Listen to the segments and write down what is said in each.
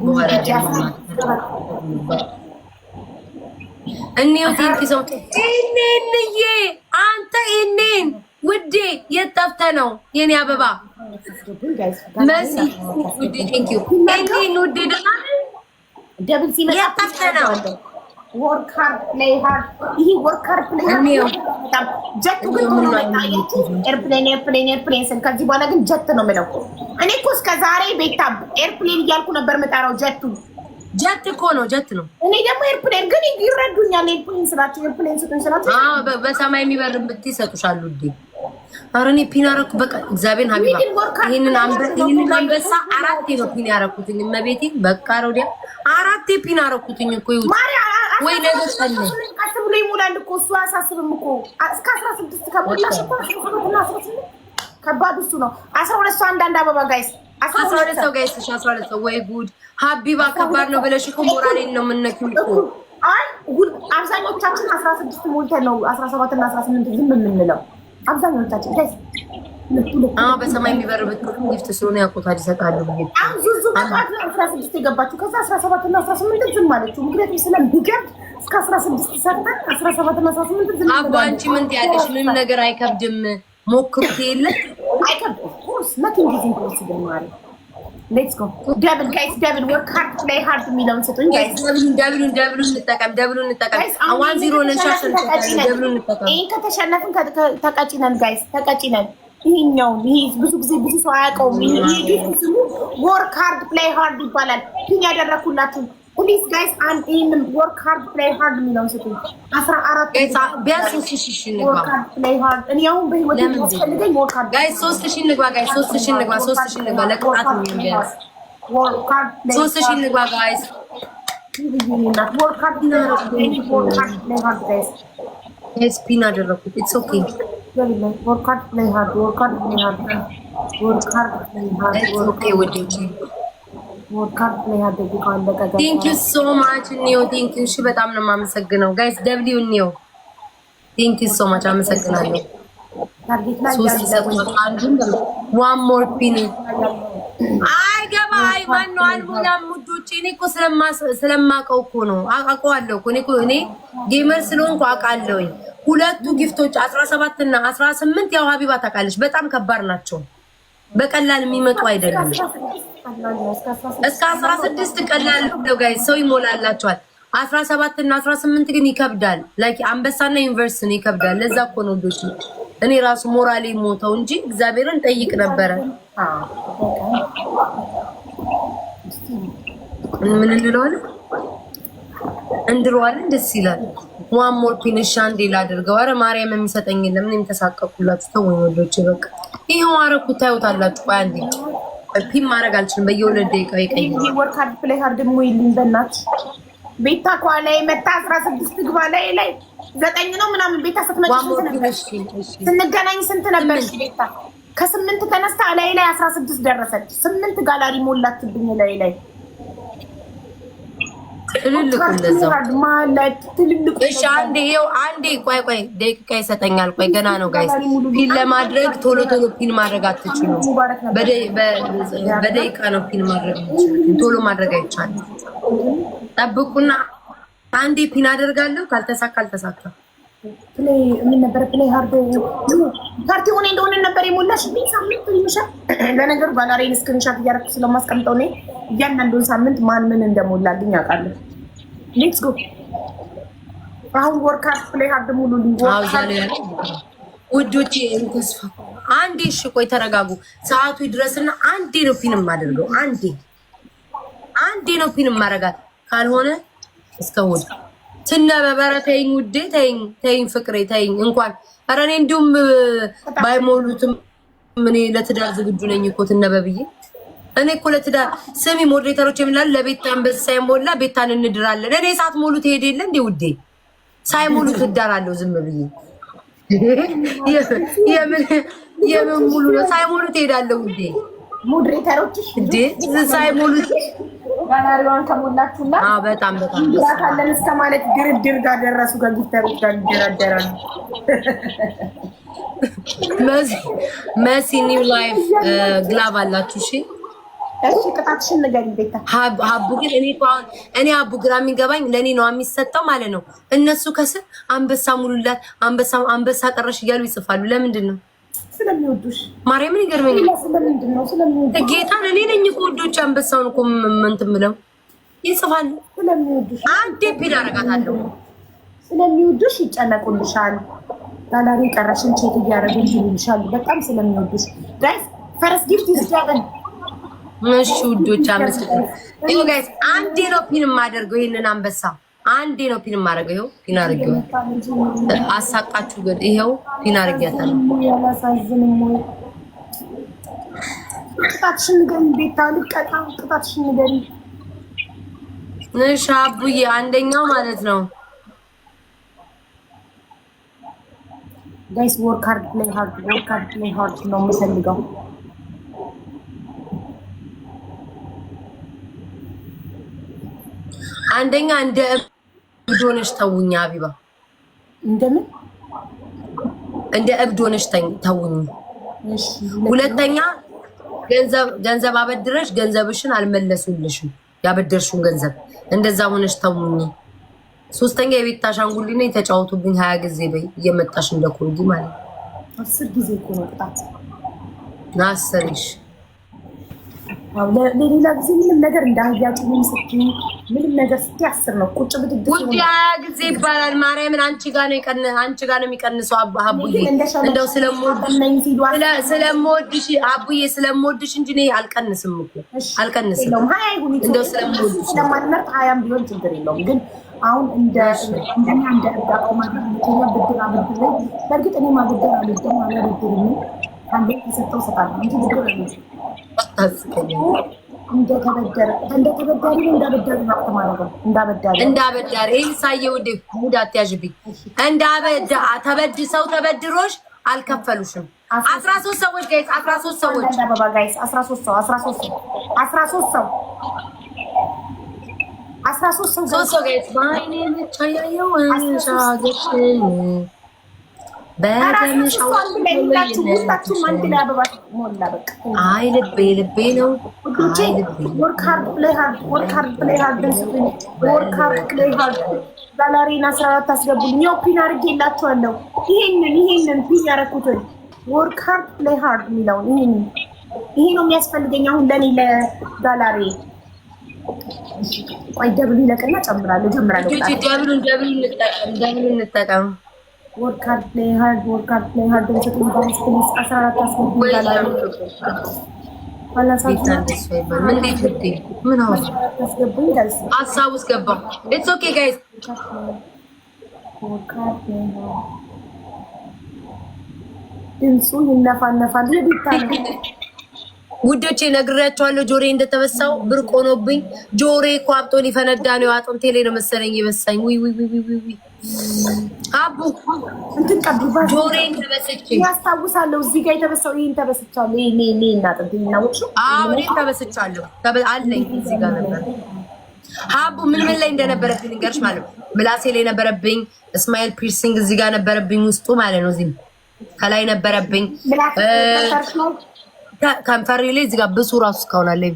በኋላ ደግሞ እኔው ቲንክ ሰው እኔንዬ አንተ እኔን ውዴ የት ጠፍተህ ነው የኔ አበባ መሲ ውዴ ቴንክ ዩ እኔን ውዴ ደብል ሲመጣ የት ጠፍተህ ነው ወርክ ሃርድ ፕሌይ ሃርድ ይሄ ወርክ ሃርድ ፕሌይ ሃርድ በጣም ጀት ግን ሆኖ መጣየት ኤርፕሌን ስል ከዚህ በኋላ ግን ጀት ነው የምለው እኔ እኮ እስከ ዛሬ ቤታ ኤርፕሌን እያልኩ ነበር የምጠራው ጀት እኮ ነው ጀት ነው እኔ ደግሞ ኤርፕሌን ግን ይረዱኛል ኤርፕሌን ስላቸው ኤርፕሌን ስላቸው በሰማይ የሚበር ብትይ ይሰጡሻል ውዴ ኧረ እኔ ፒን አደረኩ በቃ እግዚአብሔርን ሀቢባ ይሄንን አንበሳ አራቴ ነው ፒን ያደረኩትኝ እመቤቴ በቃ ረውዲያ አራቴ ፒን አደረኩትኝ እኮ ይውጥ ወይ ነገር ሰለ ቀስ ብሎ ይሞላል እኮ እሱ አያሳስብም እኮ እስከ 16 ከሞላሽ እኮ 17 ከባድ እሱ ነው 12 ሰው አንዳንድ አበባ ጋይስ 12 ሰው ጋይስ 12 ሰው ወይ ጉድ ሀቢባ ከባድ ነው ብለሽ እኮ ሞራሌን ነው የምነኪው እኮ አይ ጉድ አብዛኞቻችን 16 ሞልተን ነው 17 እና 18 ዝም የምንለው አብዛኞቻችን ጋይስ በሰማይ የሚበርበት ጊፍት ስለሆነ ያውቁታል ይሰጣሉ ዙዙ በጣም 16 የገባችሁ ከዛ 17 እና 18 ዝም አለችው ምክንያቱም ስለሚገርም እስከ 16 ሰርተን 17 እና 18 ዝም አባ አንቺ ምን ትያለሽ ምንም ነገር አይከብድም ሞክሩት የለ አይከብድም ኮርስ nothing is impossible ማለት ሌትስ ጎ ደብል ጋይስ ደብል ወርክ ሃርድ ፕሌይ ሃርድ የሚለውን ስጡኝ ጋይስ ደብሉን እንጠቀም 1-0 ነሻሽን ደብሉን እንጠቀም ይሄን ከተሸነፍን ተቀጭነን ጋይስ ተቀጭነን ይሄኛው ይሄ ብዙ ጊዜ ብዙ ሰው አያውቀውም ይሄ ጌም ስሙ ወርክ ሃርድ ፕሌይ ሃርድ ይባላል ፒን ያደረኩላችሁ ፕሊዝ ጋይስ አንድ ይሄን ወርክ ሃርድ ፕሌይ ሃርድ የሚለውን ስጡኝ 14 ጋይስ ቢያንስ 3000 ንግባ ወርክ ሃርድ ፕሌይ ሃርድ እኔ አሁን በህይወቴ ያስፈልገኝ ወርክ ሃርድ ጋይስ 3000 ንግባ ጋይስ 3000 ንግባ ለቅጣት ነው ቢያንስ ወርክ ሃርድ 3000 ንግባ ጋይስ ወርክ ሃርድ ፕሌይ ሃርድ ጋይስ ፒን አደረኩት ኢትስ ኦኬ work hard play hard work hard play hard work hard play hard ኦኬ ወዲንቺ work hard play hard ቢካን ለቀቀ ቴንክ ዩ ሶ ማች ኒዮ ቴንክ ዩ እሺ በጣም ነው የማመሰግነው ጋይስ ደብሊው ኒዮ ቴንክ ዩ ሶ ማች አመሰግናለሁ ታርጌት ላይ አንዱን ዋን ሞር ፒን አይገባይ ማን ነው አልሞላም ሙዶቼ እኔ እኮ ስለማውቀው እኮ ነው አውቀዋለሁ እኮ እኔ ጌመር ስለሆንኩ አውቃለሁኝ ሁለቱ ጊፍቶች 17 እና 18 ያው ሀቢባ ታውቃለች በጣም ከባድ ናቸው በቀላል የሚመጡ አይደለም እስከ 16 ቀላል ነው ጋይስ ሰው ይሞላላቸዋል 17 እና 18 ግን ይከብዳል ላይክ አንበሳና ዩኒቨርሲቲ ነው ይከብዳል ለዛ እኮ ነው ዶች እኔ ራሱ ሞራሌ ሞተው እንጂ እግዚአብሔርን ጠይቅ ነበረ ምን እንለዋለን እንድሮዋለን ደስ ይላል ዋን ሞር ፒንሽ አንዴ ላድርገው ኧረ ማርያም የሚሰጠኝ የለም እኔም ተሳቀቁላችሁ ተወኝ ወዶቼ በቃ ይሄው አረኩት ታዩታላችሁ ቆይ አንዴ ፒን ማድረግ አልችልም በየሁለት ደቂቃ ይቀይ ወርክ ሃርድ ፕሌይ ሃርድ ሞይልኝ በእናትሽ ቤታ ኳላ መጣ 16 ግባ ላይ 9 ነው ምናምን ቤታ ስትመጪ ስንገናኝ ስንት ነበር ቤታ ከ8 ተነስታ ላይ 16 ደረሰች 8 ጋላሪ ሞላችብኝ ላይ ትልልቁ እንደዛው ማለት ትልልቁ እሺ አንዴ ቆይ ደቂቃ ይሰጠኛል ቆይ ገና ነው ጋይስ ፒን ለማድረግ ቶሎ ፒን ማድረግ አትችሉ በደቂቃ ነው ፒን ማድረግ ቶሎ ማድረግ አይቻልም ጠብቁና አንዴ ፒን አደርጋለሁ ካልተሳካ ፕሌይ ምን ነበር ፕሌይ ሃርድ ፓርቲ ሆነ እንደሆነ ነበር የሞላሽ ሳምንት ይመሻል ለነገሩ ጋላሪን ስክሪንሾት እያደረኩ ስለማስቀምጠው ነው እያንዳንዱን ሳምንት ማን ምን እንደሞላልኝ አውቃለሁ ሌትስ ጎ አሁን ወርክ ሃርድ ፕሌይ ሃርድ ሙሉ ውዶቼ ተስፋ አንዴ እሺ ቆይ ተረጋጉ ሰዓቱ ይድረስና አንዴ ነው ፒን የማደርገው አንዴ ነው ፒን የማረጋት ካልሆነ እስከወድ ትነበበረ ተይኝ ውዴ ተይኝ ፍቅሬ ተይኝ እንኳን ኧረ እኔ እንዲሁም ባይሞሉትም እኔ ለትዳር ዝግጁ ነኝ እኮ ትነበብዬ እኔ እኮ ለትዳር ስሚ ሞዴሬተሮች የሚላሉ ለቤታ አንበሳ ሳይሞላ ቤታን እንድራለን እኔ ሰዓት ሞሉ ትሄድ የለ እንዴ ውዴ ሳይሞሉ ትዳራለሁ ዝም ብዬ የምን ሙሉ ነው ሳይሞሉ ትሄዳለሁ ውዴ ሞዴሬተሮች እንዴ ሳይሞሉ ጋላሪዋን ከሞላችሁና በጣም ያታለን እስከማለት ድርድር ጋር ደረሱ ከጊፍተሮች ጋር ይደራደራሉ መሲ ኒው ላይፍ ግላብ አላችሁ እሺ እሺ ቅጣትሽን ንገሪኝ ቤታ። ሀቡ ግን እኔ ሀቡ ግራ የሚገባኝ ለእኔ ነው የሚሰጠው ማለት ነው። እነሱ ከስር አንበሳ ሙሉላት፣ አንበሳ ቀረሽ እያሉ ይጽፋሉ። ለምንድን ነው? ስለሚወዱሽ። ማርያምን ይገርመኛል። ስለምንድን ነው? ስለሚወዱሽ። ጌታን እኔ ነኝ እኮ ወዶች አንበሳውን እኮ እንትን ብለው ይጽፋሉ። ስለሚወዱሽ አንዴ ፒን አደርጋታለሁ። ስለሚወዱሽ ይጨነቁልሻል። ጋላሪ ቀረሽን ቼክ እያደረጉ ይልሻል። በጣም ስለሚወዱሽ ጋይስ ፈረስ ጊፍት ይስዳለን። እሺ ውዶች አመሰግናለሁ። ጋይስ አንዴ ነው ፒን የማደርገው ይሄንን አንበሳ አንዴ ነው ፒን የማደርገው። ይኸው ፒን አድርጌው አሳቃችሁ ግን ይኸው ፒን አድርጌያታለሁ። ያላሳዝንም ወይ ቅጣትሽን ንገሪኝ ቤታ። ልቀጣ ቅጣትሽን ንገሪኝ። እሺ አቡዬ አንደኛው ማለት ነው ጋይስ ወርክ ሃርድ ፕሌይ ሃርድ ነው የምፈልገው። አንደኛ እንደ እብድ ሆነሽ ተውኝ አቢባ። እንደምን እንደ እብድ ሆነሽ ተውኝ። እሺ ሁለተኛ ገንዘብ አበድረሽ ገንዘብሽን አልመለሱልሽም፣ ያበደርሽውን ገንዘብ እንደዛ ሆነሽ ተውኝ። ሶስተኛ የቤት አሻንጉሊት የተጫወቱብኝ 20 ጊዜ በይ እየመጣሽ እንደኮንጂ ማለት ነው። 10 ጊዜ እኮ ነው ቅጣት። ናሰርሽ ለሌላ ጊዜ ምንም ነገር እንዳያጩ ምንም ነገር ስትይ 10 ነው ቁጭ ብድግ ውጪ 20 ጊዜ ይባላል። ማርያምን አንቺ ጋር ነው የሚቀንሰው። አቡዬ እንደው ስለምወድሽ አቡዬ ስለምወድሽ እንጂ እኔ አልቀንስም እኮ አልቀንስም። እንደው ስለምወድሽ ስለማንመርጥ 20 ቢሆን ችግር የለውም ግን አሁን እንደኛ እንደ እዳቆ ማለት ነው ብድር አበድር። በእርግጥ እኔ ማበደር አልወድም አልወድም አንዴ ተሰጠው ሰጣለሁ እንጂ ብድር አልወድም። እንደተበዳሪ ነው እንዳበዳሪ ይሄን ሳየው ሙድ አትያዥብኝ። ሰው ተበድሮሽ አልከፈሉሽም። 13 ሰዎች ጋይስ 13 ሰዎች አበባ ጋይስ 13 ሰው 13 ሰው ጋይስ ባይኔ ብቻ ያየው አይ ልቤ ነው። ወርክ ሃርድ ፕሌይ ሃርድ ጋላሪን 14 አስገቡልኝ። ያው ፒን አድርጌላችኋለሁ። ይሄንን ፒን ያደረኩትን ወርክ ሃርድ ፕሌይ ሃርድ የሚለውን ይሄ ነው የሚያስፈልገኝ አሁን ለኔ ለጋላሪ። ቆይ ደብሉ ይለቅና ጨምራለሁ። ደብሉ እንጠቀም። ወርክ ሃርድ ፕሌይ ሃርድ እንሰጥኝ ጋይስ ፕሊዝ 14 አስገቡልኝ ጋላሪ። ምን ሀሳብ ውስጥ ገባ። ኢትስ ኦኬ ጋይስ ድምፁ ይነፋነፋል። ለቤታ ነው ውዶቼ ነግሬያቸዋለሁ። ጆሬ እንደተበሳው ብርቅ ሆኖብኝ ጆሬ እኮ አብጦ ሊፈነዳ ነው። አጥንቴ ላይ ነው መሰለኝ የበሳኝ። ዊ አቡ እንትን ቀብባ ጆሬ ተበስቼ ያስታውሳለሁ። እዚህ ጋር የተበሳው ይሄን ተበስቻለሁ። ይሄ እና አጥንቴ እናውቁ። እኔ ተበስቻለሁ አለኝ። እዚህ ጋር ነበር አቡ ምን ላይ እንደነበረብኝ ልንገርሽ ማለት ነው። ምላሴ ላይ ነበረብኝ። ስማይል ፒርሲንግ እዚህ ጋር ነበረብኝ ውስጡ ማለት ነው። እዚህ ከላይ ነበረብኝ ከንፈሬ ላይ እዚህ ጋር ብሱ ራሱ እስካሁን አለኝ።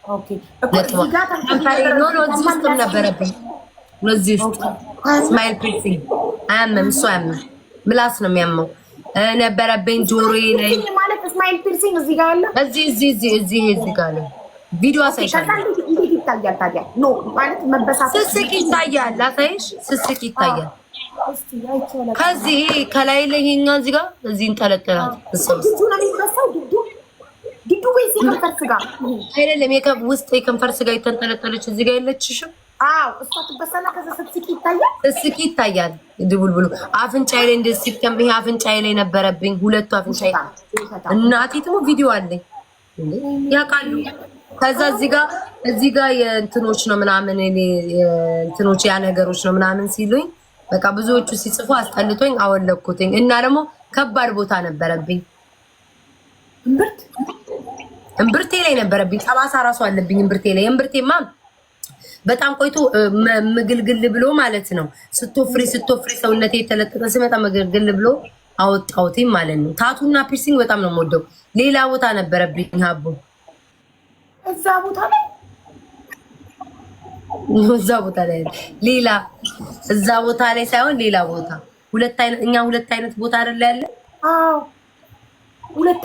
ኦኬ ከንፈሬ እዚህ ውስጥም ነበረብኝ። እዚህ ውስጥ ስማይል ፒርሲንግ አያመም፣ እሱ አያመም፣ ምላስ ነው የሚያመው ነበረብኝ። ጆሮዬ ላይ ማለት ስማይል ፒርሲንግ እዚህ ጋር አለ። እዚህ ጋር ነው። ቪዲዮ አሳይሻለሁ። እንዴት ይታያል ታዲያ? ኖ ማለት መበሳሰል ስስቅ ይታያል። ላሳይሽ ስስቅ ይታያል። ከዚህ ከላይ ላይ ይሄኛ እዚህ ጋር እዚህ እንጠለጠላል። ድዱ ነው የሚበሳው። ድዱ ወይስ የከንፈር ስጋ? አይደለም ውስጥ የከንፈር ስጋ የተንጠለጠለች እዚህ ጋር የለችሽም? አዎ እሷ ትበሳና ከዛ ስስቅ ይታያል። ስስቅ ይታያል። ድቡልቡሉ አፍንጫዬ ላይ እንደዚህ ሲከም ይሄ አፍንጫዬ ላይ ነበረብኝ። ሁለቱ አፍንጫዬ እናቴ ደግሞ ቪዲዮ አለኝ ያውቃሉ። ከዛ እዚህ ጋር የእንትኖች ነው ምናምን እንትኖች ያ ነገሮች ነው ምናምን ሲሉኝ በቃ ብዙዎቹ ሲጽፉ አስጠልቶኝ አወለኩትኝ። እና ደግሞ ከባድ ቦታ ነበረብኝ። እምብርቴ ላይ ነበረብኝ። ጠባሳ ራሱ አለብኝ እምብርቴ ላይ። እምብርቴማ በጣም ቆይቶ ምግልግል ብሎ ማለት ነው። ስትወፍሪ ሰውነቴ የተለጠጠ ሲመጣ ምግልግል ብሎ አወጣሁትኝ ማለት ነው። ታቱና ፒርሲንግ በጣም ነው የምወደው። ሌላ ቦታ ነበረብኝ ሀቡ እዛ ቦታ ላይ እዛ ቦታ ላይ ሌላ እዛ ቦታ ላይ ሳይሆን ሌላ ቦታ ሁለት አይነት እኛ ሁለት አይነት ቦታ አይደል ያለ? አዎ ሁለት